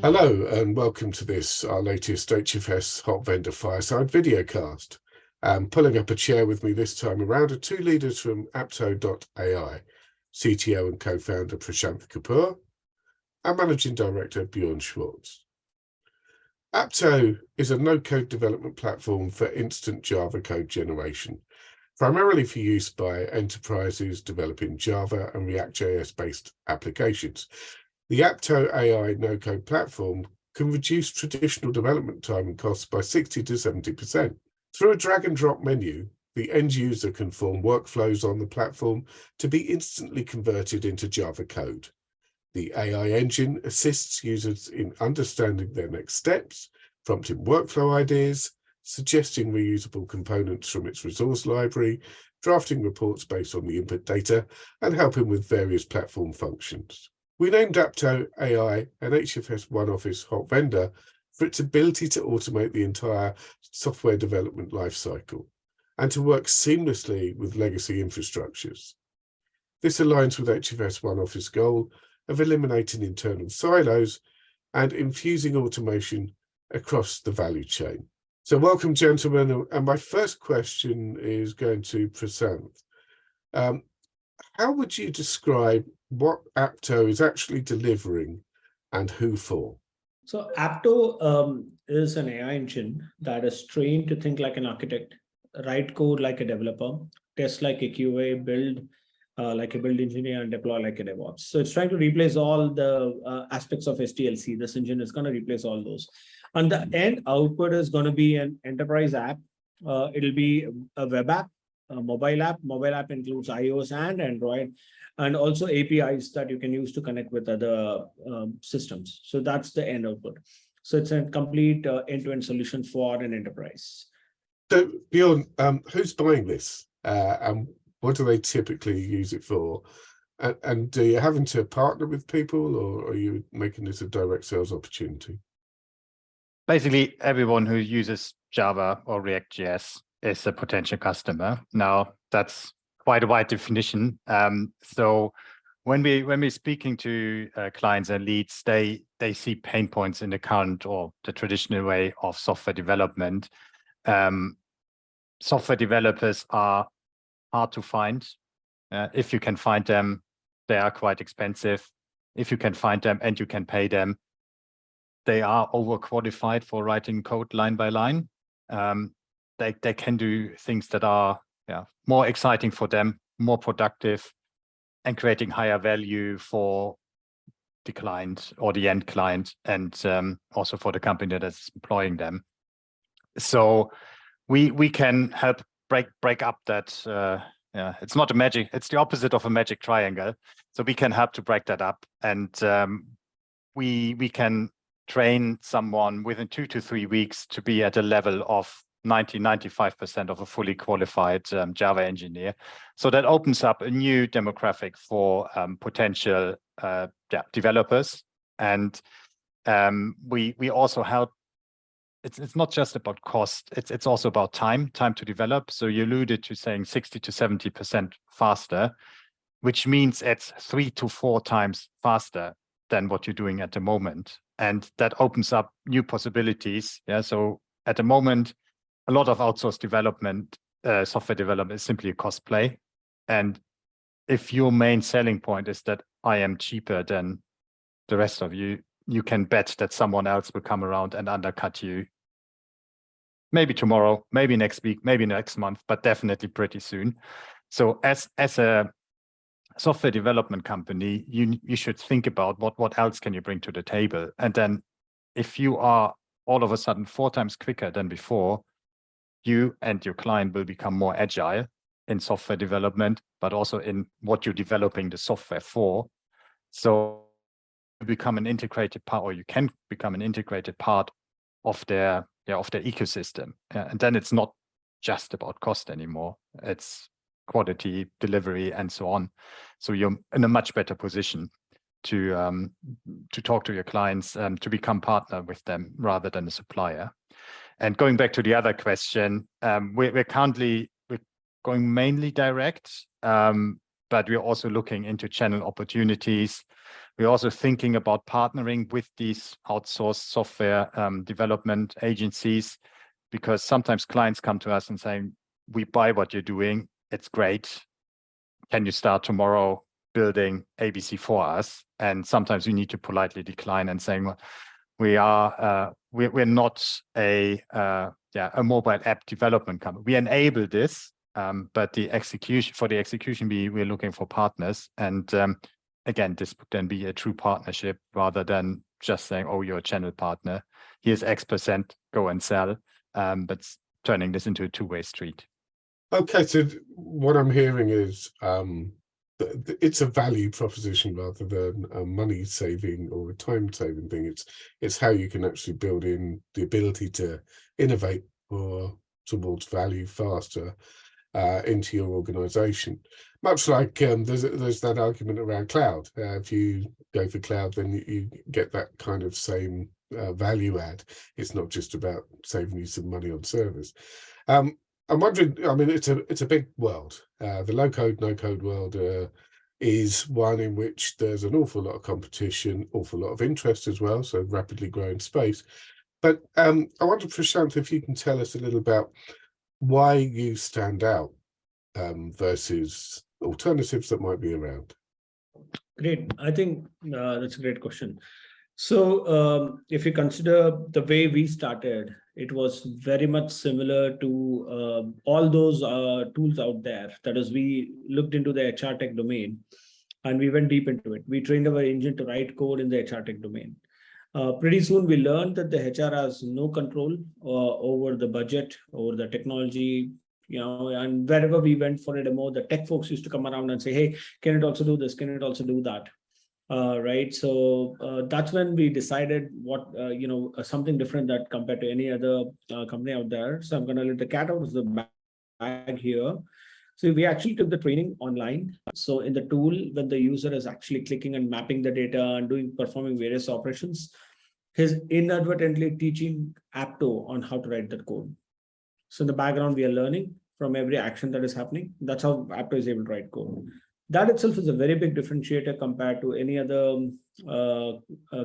Hello and welcome to this, our latest HFS Hot Vendor Fireside videocast. Pulling up a chair with me this time around are two leaders from Apto.ai, CTO and co-founder Prashanth Kuppur, and Managing Director Bjorn Schwarz. Apto is a no-code development platform for instant Java code generation, primarily for use by enterprises developing Java and React.js-based applications. The Apto.ai no-code platform can reduce traditional development time and costs by 60 to 70%. Through a drag-and-drop menu, the end user can form workflows on the platform to be instantly converted into Java code. The AI engine assists users in understanding their next steps, prompting workflow ideas, suggesting reusable components from its resource library, drafting reports based on the input data, and helping with various platform functions. We named Apto.ai an HFS One Office hot vendor for its ability to automate the entire software development lifecycle and to work seamlessly with legacy infrastructures. This aligns with HFS One Office goal of eliminating internal silos and infusing automation across the value chain. So welcome, gentlemen. And my first question is going to Prashanth. How would you describe what Apto is actually delivering and who for? So Apto is an AI engine that is trained to think like an architect, write code like a developer, test like a QA, build like a build engineer, and deploy like a DevOps. So it's trying to replace all the aspects of SDLC. This engine is going to replace all those. And the end output is going to be an enterprise app. It'll be a web app, a mobile app. Mobile app includes iOS and Android, and also APIs that you can use to connect with other systems. So that's the end output. So it's a complete end-to-end solution for an enterprise. So Bjorn, who's buying this and what do they typically use it for? And are you having to partner with people, or are you making this a direct sales opportunity? Basically, everyone who uses Java or React.js is a potential customer. Now, that's quite a wide definition. So when we're speaking to clients and leads, they see pain points in the current or the traditional way of software development. Software developers are hard to find. If you can find them, they are quite expensive. If you can find them and you can pay them, they are overqualified for writing code line by line. They can do things that are more exciting for them, more productive, and creating higher value for the client or the end client, and also for the company that is employing them. So we can help break up that. It's not a magic. It's the opposite of a magic triangle. So we can help to break that up, and we can train someone within 2 to 3 weeks to be at a level of 95% of a fully qualified Java engineer. So that opens up a new demographic for potential developers. And we also help. It's not just about cost. It's also about time to develop. So you alluded to saying 60 to 70% faster, which means it's 3 to 4 times faster than what you're doing at the moment. And that opens up new possibilities. So at the moment, a lot of outsourced development, software development is simply a cost play. And if your main selling point is that I am cheaper than the rest of you, you can bet that someone else will come around and undercut you. Maybe tomorrow, maybe next week, maybe next month, but definitely pretty soon. So as a software development company, you should think about what else can you bring to the table. And then if you are all of a sudden 4 times quicker than before, you and your client will become more agile in software development, but also in what you're developing the software for. So you become an integrated part, or you can become an integrated part of their ecosystem. And then it's not just about cost anymore. It's quality, delivery, and so on. So you're in a much better position to talk to your clients and to become partner with them rather than a supplier. And going back to the other question, we're going mainly direct, but we're also looking into channel opportunities. We're also thinking about partnering with these outsourced software development agencies, because sometimes clients come to us and say, we buy what you're doing, it's great. Can you start tomorrow building ABC for us? And sometimes we need to politely decline and saying, well, we're not a mobile app development company. We enable this, but the execution, we're looking for partners. And again, this would then be a true partnership rather than just saying, oh, you're a channel partner. Here's X%, go and sell. But turning this into a two-way street. Okay, so what I'm hearing is it's a value proposition rather than a money saving or a time saving thing. It's how you can actually build in the ability to innovate or towards value faster into your organization. Much like there's that argument around cloud. If you go for cloud, then you get that kind of same value add. It's not just about saving you some money on servers. I'm wondering, I mean, it's a big world. The low code, no code world is one in which there's an awful lot of competition, awful lot of interest as well, so rapidly growing space. But I wonder, Prashanth, if you can tell us a little about why you stand out versus alternatives that might be around. Great. I think that's a great question. So if you consider the way we started, it was very much similar to all those tools out there. That is, we looked into the HR tech domain and we went deep into it. We trained our engine to write code in the HR tech domain. Pretty soon we learned that the HR has no control over the budget, over the technology, and wherever we went for a demo, the tech folks used to come around and say, hey, can it also do this? Can it also do that? Right. So that's when we decided what, something different that compared to any other company out there. So I'm going to let the cat out of the bag here. So we actually took the training online. So in the tool, when the user is actually clicking and mapping the data and performing various operations, he's inadvertently teaching Apto on how to write that code. So in the background, we are learning from every action that is happening. That's how Apto is able to write code. That itself is a very big differentiator compared to any other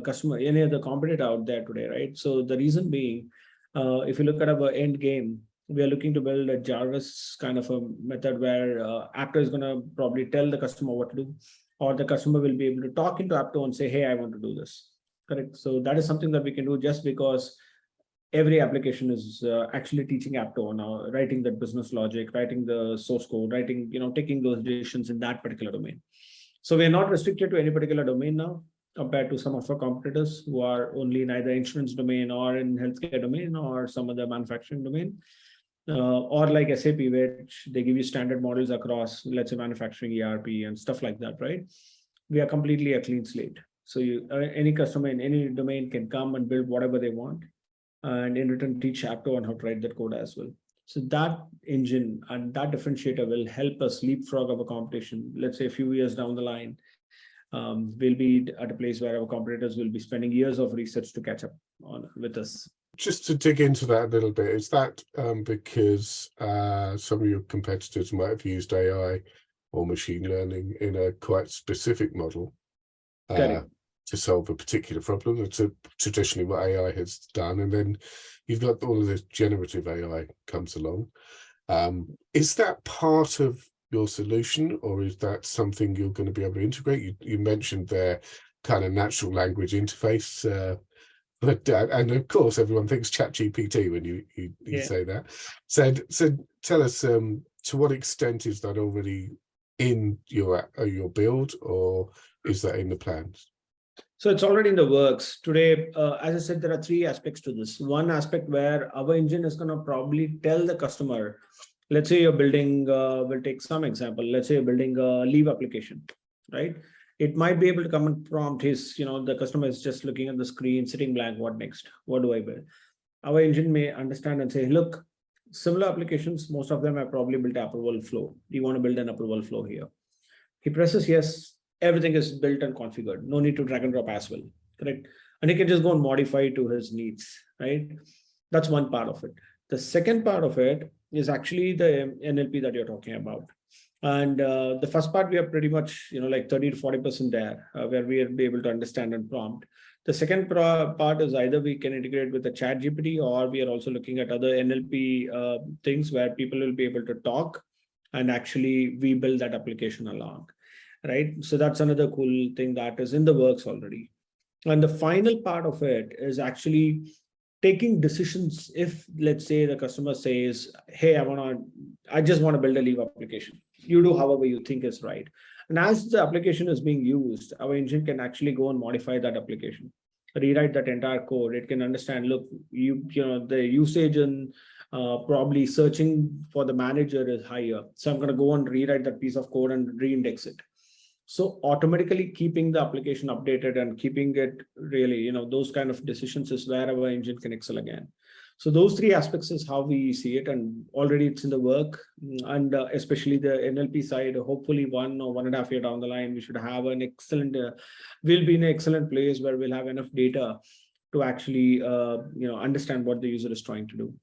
customer, any other competitor out there today, right? So the reason being, if you look at our end game, we are looking to build a Jarvis kind of a method where Apto is going to probably tell the customer what to do, or the customer will be able to talk into Apto and say, hey, I want to do this. Correct. So that is something that we can do just because every application is actually teaching Apto on writing that business logic, writing the source code, writing, taking those decisions in that particular domain. So we're not restricted to any particular domain now compared to some of our competitors who are only in either insurance domain or in healthcare domain or some other manufacturing domain, or like SAP, which they give you standard models across, let's say, manufacturing, ERP and stuff like that, right? We are completely a clean slate. So any customer in any domain can come and build whatever they want, and in return teach Apto on how to write that code as well. So that engine and that differentiator will help us leapfrog our competition. Let's say a few years down the line, we'll be at a place where our competitors will be spending years of research to catch up with us. Just to dig into that a little bit, is that because some of your competitors might have used AI or machine learning in a quite specific model to solve a particular problem? That's traditionally what AI has done. And then you've got all of this generative AI comes along. Is that part of your solution, or is that something you're going to be able to integrate? You mentioned their kind of natural language interface, but and of course everyone thinks ChatGPT when you say that. So tell us, to what extent is that already in your build, or is that in the plans? So it's already in the works today. As I said, there are three aspects to this. One aspect where our engine is going to probably tell the customer, let's say you're building, we'll take some example. Let's say you're building a leave application, right? It might be able to come and prompt the customer is just looking at the screen, sitting blank. What next? What do I build? Our engine may understand and say, look, similar applications, most of them have probably built an approval flow. Do you want to build an approval flow here? He presses yes. Everything is built and configured. No need to drag and drop as well. Correct. And he can just go and modify to his needs, right? That's one part of it. The second part of it is actually the NLP that you're talking about. And the first part, we are pretty much, like 30 to 40% there, where we will be able to understand and prompt. The second part is either we can integrate with the chat GPT, or we are also looking at other NLP things where people will be able to talk and actually we build that application along, right? So that's another cool thing that is in the works already. And the final part of it is actually taking decisions. If, let's say, the customer says, hey, I just want to build a leave application. You do however you think is right. And as the application is being used, our engine can actually go and modify that application, rewrite that entire code. It can understand, look, the usage and probably searching for the manager is higher. So I'm going to go and rewrite that piece of code and reindex it. So automatically keeping the application updated and keeping it really, those kind of decisions is where our engine can excel again. So those three aspects is how we see it, and already it's in the work. And especially the NLP side, hopefully 1 or 1.5 years down the line, we should have an excellent, we'll be in an excellent place where we'll have enough data to actually, understand what the user is trying to do.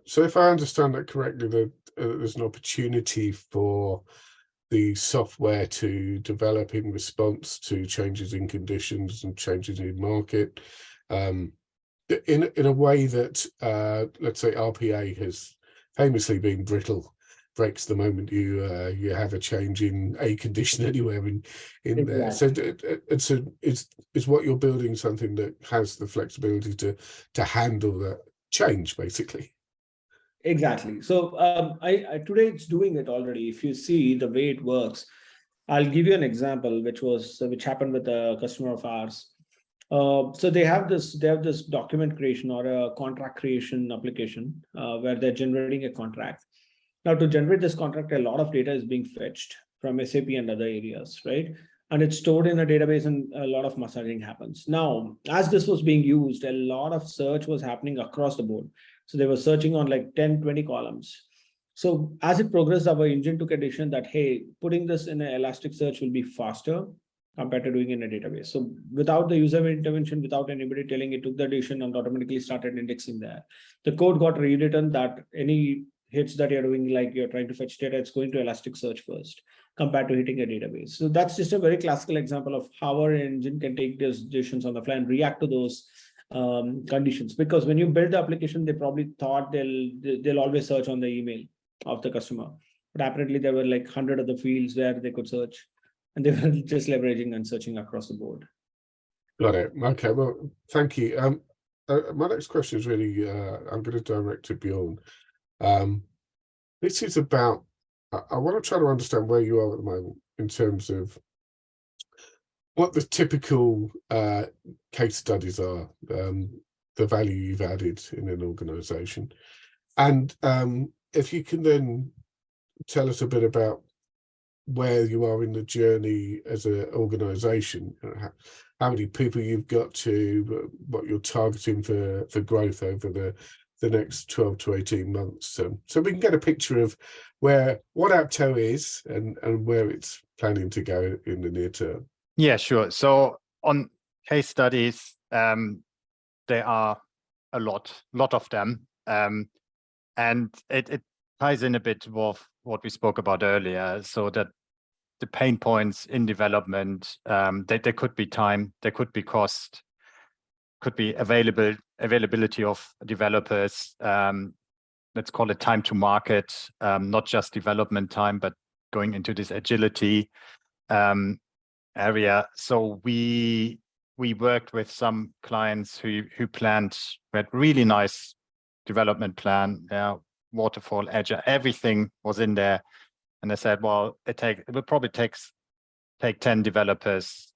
So if I understand that correctly, there's an opportunity for the software to develop in response to changes in conditions and changes in market, in a way that, let's say, RPA has famously been brittle, breaks the moment you have a change in a condition anywhere in Exactly. there. So is what you're building something that has the flexibility to handle that change, basically? Exactly. So I today it's doing it already. If you see the way it works, I'll give you an example, which happened with a customer of ours. So they have this document creation or a contract creation application where they're generating a contract. Now, to generate this contract, a lot of data is being fetched from SAP and other areas, right? And it's stored in a database, and a lot of massaging happens. Now, as this was being used, a lot of search was happening across the board. So they were searching on like 10, 20 columns. So as it progressed, our engine took a decision that, hey, putting this in an Elasticsearch will be faster compared to doing in a database. So without the user intervention, without anybody telling, it took the decision and automatically started indexing there. The code got rewritten that any hits that you're doing, like you're trying to fetch data, it's going to Elasticsearch first compared to hitting a database. So that's just a very classical example of how our engine can take these decisions on the fly and react to those conditions. Because when you build the application, they probably thought they'll always search on the email of the customer, but apparently there were like 100 other fields where they could search, and they were just leveraging and searching across the board. Got it. Okay, well, thank you. My next question is really, I'm going to direct to Bjorn. This is about, I want to try to understand where you are at the moment in terms of what the typical case studies are, the value you've added in an organization. And if you can then tell us a bit about where you are in the journey as an organization, how many people you've got to, what you're targeting for growth over the next 12 to 18 months. So we can get a picture of what Apto is and where it's planning to go in the near term. Yeah, sure. So on case studies, there are a lot of them. And it ties in a bit with what we spoke about earlier, so that the pain points in development, there could be time, there could be cost, could be availability of developers. Let's call it time to market, not just development time, but going into this agility area. So we worked with some clients who had really nice development plan, waterfall, agile, everything was in there. And I said, well, it will probably take 10 developers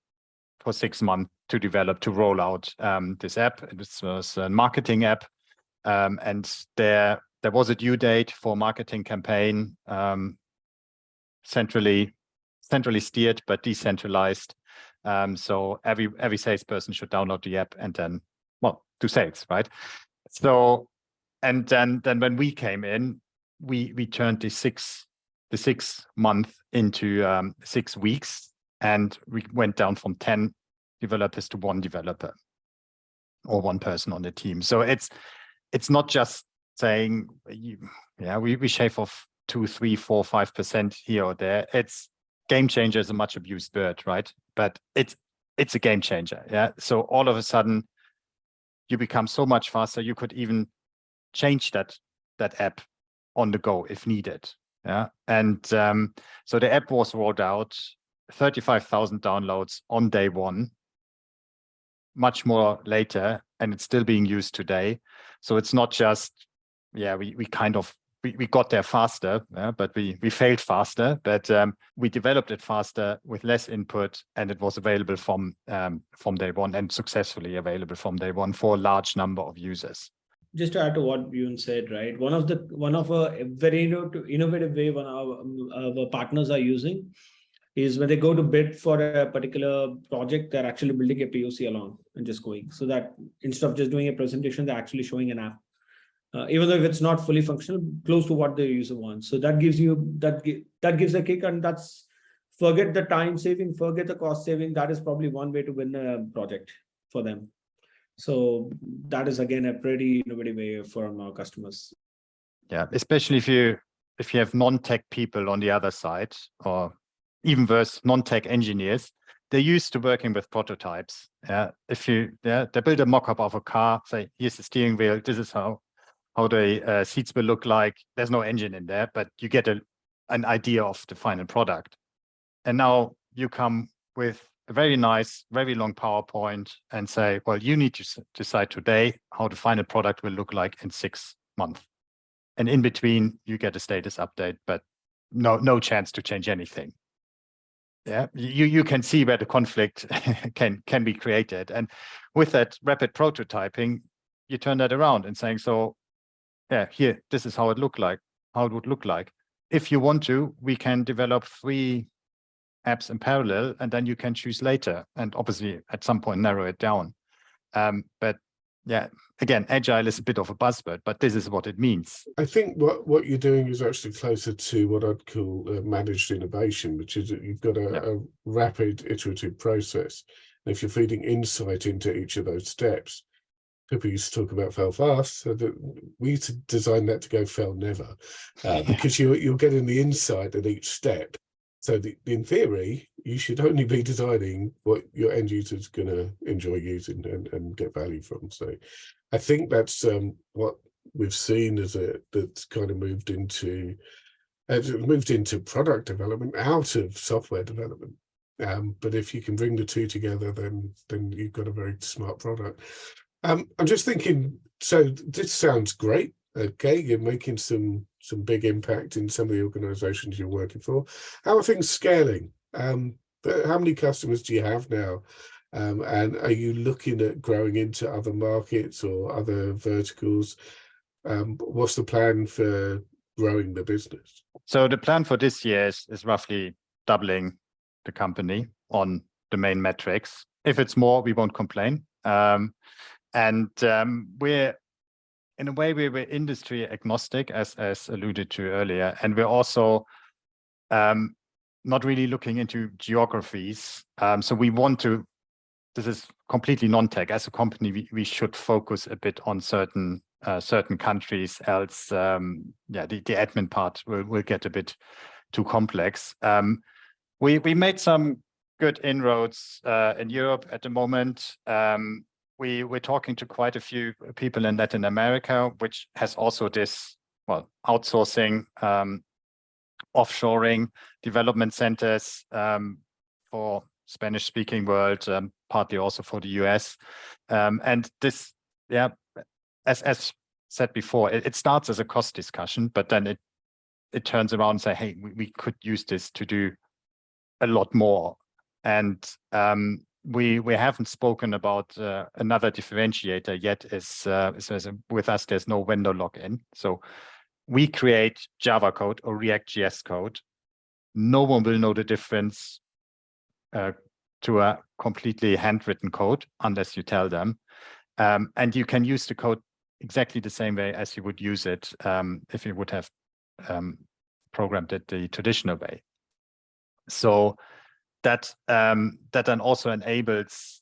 for 6 months to roll out this app. This was a marketing app, and there was a due date for marketing campaign, centrally steered but decentralized. So every salesperson should download the app and then, well, do sales, right? So and then when we came in, we turned the 6 month into 6 weeks, and we went down from 10 developers to 1 developer or 1 person on the team. So it's not just saying we shave off 2, 3, 4, 5% here or there. It's game changer is a much abused word, right? But it's a game changer. Yeah. So all of a sudden you become so much faster. You could even change that app on the go if needed. Yeah. And so the app was rolled out, 35,000 downloads on day one, much more later, and it's still being used today. So it's not just, yeah, we got there faster, but we failed faster, but we developed it faster with less input, and it was available from day one, and successfully available from day one for a large number of users. Just to add to what Bjorn said, right? One of a very innovative way one of our partners are using is when they go to bid for a particular project, they're actually building a POC along and just going. So that instead of just doing a presentation, they're actually showing an app. Even though if it's not fully functional, close to what the user wants. So that gives you that gives a kick, and that's forget the time saving, forget the cost saving. That is probably one way to win a project for them. So that is again a pretty innovative way from our customers. Yeah, especially if you have non-tech people on the other side, or even worse, non-tech engineers. They're used to working with prototypes. Yeah, they build a mock-up of a car, say, here's the steering wheel, this is how the seats will look like. There's no engine in there, but you get an idea of the final product. And now you come with a very nice, very long PowerPoint and say, well, you need to decide today how the final product will look like in 6 months. And in between, you get a status update, but no chance to change anything. Yeah, you can see where the conflict can be created. And with that rapid prototyping, you turn that around and saying, so yeah, here, this is how it would look like. If you want to, we can develop 3 apps in parallel, and then you can choose later. And obviously, at some point, narrow it down. But yeah, again, agile is a bit of a buzzword, but this is what it means. I think what you're doing is actually closer to what I'd call managed innovation, which is that you've got a rapid iterative process. And if you're feeding insight into each of those steps, people used to talk about fail fast, so that we used to design that to go fail never, because you're getting the insight at each step. So in theory, you should only be designing what your end user's going to enjoy using and get value from. So I think that's what we've seen that's kind of moved into product development out of software development. But if you can bring the two together, then you've got a very smart product. I'm just thinking, so this sounds great. Okay, you're making some big impact in some of the organizations you're working for. How are things scaling? How many customers do you have now? And are you looking at growing into other markets or other verticals? What's the plan for growing the business? So the plan for this year is roughly doubling the company on the main metrics. If it's more, we won't complain. We're in a way we're industry agnostic, as alluded to earlier, and we're also not really looking into geographies. So we want to. This is completely non-tech. As a company, we should focus a bit on certain countries. Else, the admin part will get a bit too complex. We made some good inroads in Europe at the moment. We're talking to quite a few people in Latin America, which has also this, outsourcing, offshoring, development centers for Spanish-speaking world, partly also for the US. And this, as said before, it starts as a cost discussion, but then it turns around and say, hey, we could use this to do a lot more. And we haven't spoken about another differentiator yet. Is with us, there's no vendor lock-in. So we create Java code or React.js code. No one will know the difference to a completely handwritten code unless you tell them. And you can use the code exactly the same way as you would use it if you would have programmed it the traditional way. So that then also enables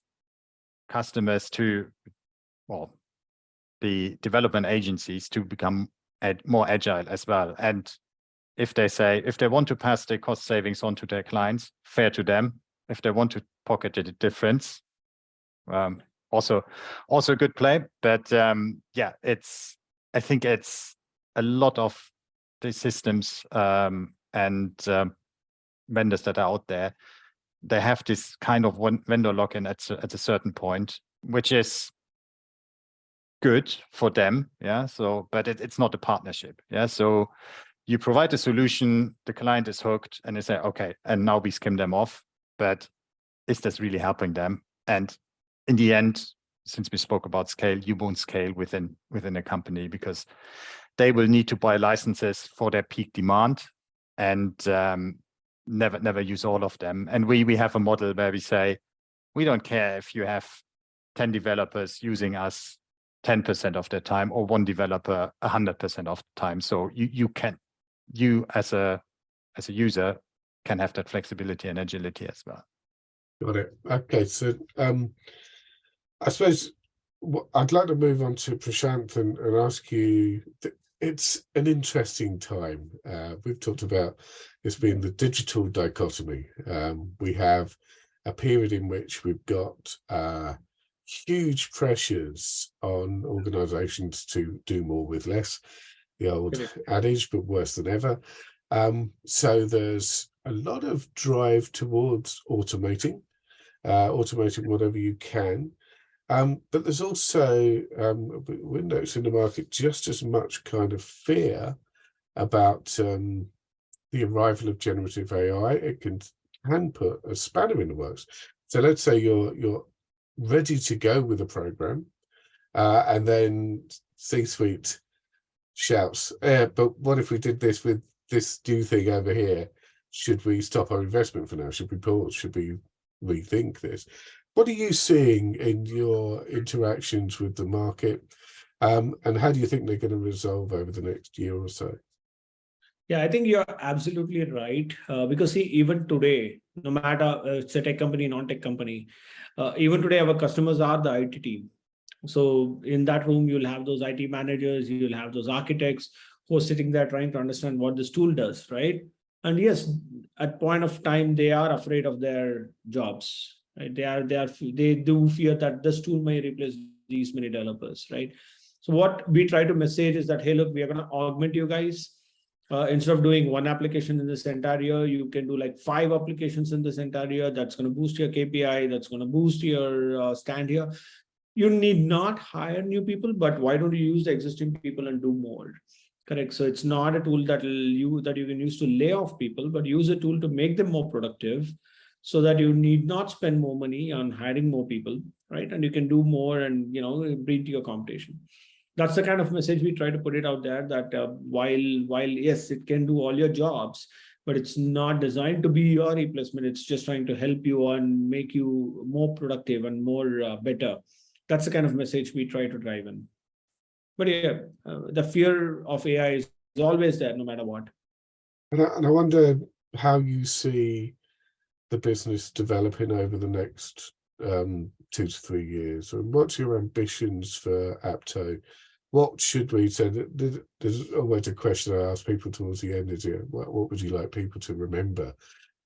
customers the development agencies to become more agile as well. And if they want to pass their cost savings on to their clients, fair to them. If they want to pocket the difference, also a good play. But yeah, I think it's a lot of the systems and vendors that are out there. They have this kind of one vendor lock-in at a certain point, which is good for them. Yeah. So, but it's not a partnership. Yeah. So you provide a solution, the client is hooked, and they say, okay, and now we skim them off. But is this really helping them? And in the end, since we spoke about scale, you won't scale within a company, because they will need to buy licenses for their peak demand and never use all of them. And we have a model where we say, we don't care if you have 10 developers using us 10% of their time, or one developer 100% of the time. So you as a user can have that flexibility and agility as well. Got it. Okay, so I suppose I'd like to move on to Prashanth and ask you. It's an interesting time. We've talked about this being the digital dichotomy. We have a period in which we've got huge pressures on organizations to do more with less, the old adage, but worse than ever. So there's a lot of drive towards automating whatever you can. But there's also, we're noticing in the market just as much kind of fear about the arrival of generative AI. It can put a spanner in the works. So let's say you're ready to go with a program, and then C-suite shouts, but what if we did this with this new thing over here? Should we stop our investment for now? Should we pause? Should we rethink this? What are you seeing in your interactions with the market, and how do you think they're going to resolve over the next year or so? Yeah, I think you're absolutely right. Because see, even today, no matter it's a tech company, non-tech company, even today our customers are the IT team. So in that room, you'll have those IT managers, you'll have those architects who are sitting there trying to understand what this tool does, right? And yes, at point of time, they are afraid of their jobs. Right? They do fear that this tool may replace these many developers, right? So what we try to message is that, hey, look, we are going to augment you guys. Instead of doing one application in this entire year, you can do like 5 applications in this entire year. That's going to boost your KPI. That's going to boost your stand here. You need not hire new people, but why don't you use the existing people and do more? Correct. So it's not a tool that you can use to lay off people, but use a tool to make them more productive, so that you need not spend more money on hiring more people, right? And you can do more and beat your competition. That's the kind of message we try to put it out there, that while yes, it can do all your jobs, but it's not designed to be your replacement. It's just trying to help you and make you more productive and more better. That's the kind of message we try to drive in. But yeah, the fear of AI is always there, no matter what. And I wonder how you see the business developing over the next 2 to 3 years, and what's your ambitions for Apto? What should we say? There's always a question I ask people towards the end: is what would you like people to remember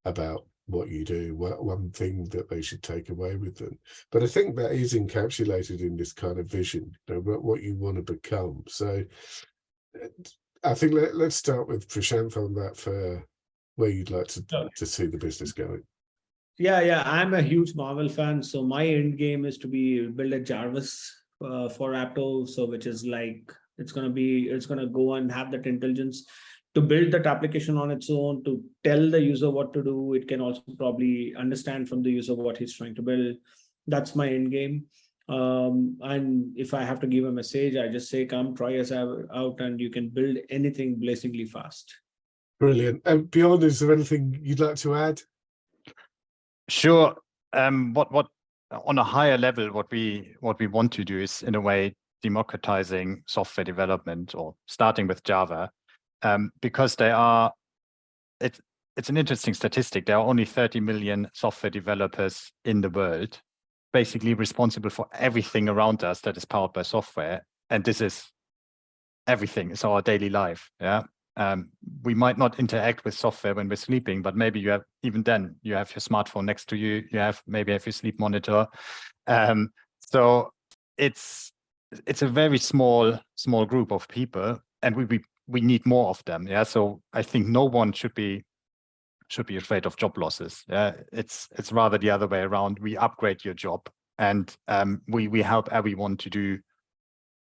about what you do? One thing that they should take away with them? But I think that is encapsulated in this kind of vision, what you want to become. So I think let's start with Prashanth on that, for where you'd like to see the business going. Yeah, I'm a huge Marvel fan. So my end game is to build a Jarvis for Apto. So which is like, it's gonna go and have that intelligence to build that application on its own, to tell the user what to do. It can also probably understand from the user what he's trying to build. That's my end game. And if I have to give a message, I just say, come try us out, and you can build anything blazingly fast. Brilliant. And Bjorn, is there anything you'd like to add? Sure. What on a higher level, what we want to do is, in a way, democratizing software development, or starting with Java, because it's an interesting statistic. There are only 30 million software developers in the world, basically responsible for everything around us that is powered by software. And this is everything. It's our daily life. Yeah. We might not interact with software when we're sleeping, but maybe you have, even then, you have your smartphone next to you. You have maybe have your sleep monitor. So it's a very small group of people, and we need more of them. Yeah. So I think no one should be afraid of job losses. Yeah. It's rather the other way around. We upgrade your job, and we help everyone to do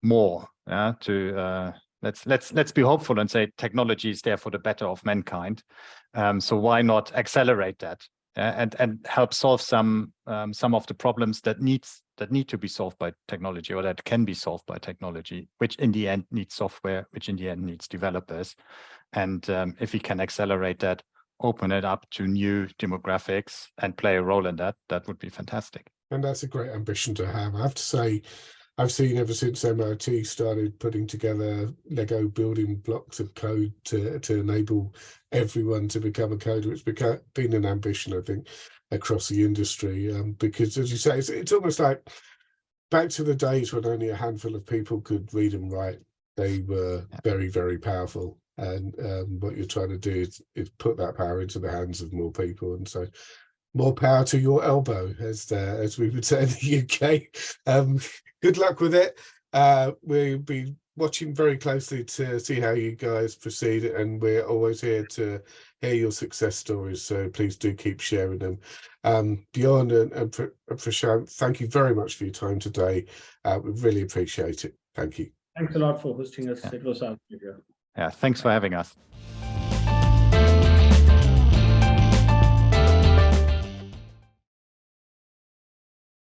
more. Yeah. Let's be hopeful and say technology is there for the better of mankind. So why not accelerate that, and help solve some of the problems that need to be solved by technology, or that can be solved by technology, which in the end needs software, which in the end needs developers. And if we can accelerate that, open it up to new demographics and play a role in that, that would be fantastic. And that's a great ambition to have. I have to say, I've seen ever since MIT started putting together Lego building blocks of code to enable everyone to become a coder. It's been an ambition, I think, across the industry, because, as you say, it's almost like back to the days when only a handful of people could read and write. They were very, very powerful. And what you're trying to do is put that power into the hands of more people. And so more power to your elbow, as we would say in the UK. Good luck with it. We'll be watching very closely to see how you guys proceed, and we're always here to hear your success stories, so please do keep sharing them. Bjorn and Prashanth, thank you very much for your time today. We really appreciate it. Thank you. Thanks a lot for hosting us. It was our pleasure. Yeah, thanks for having us.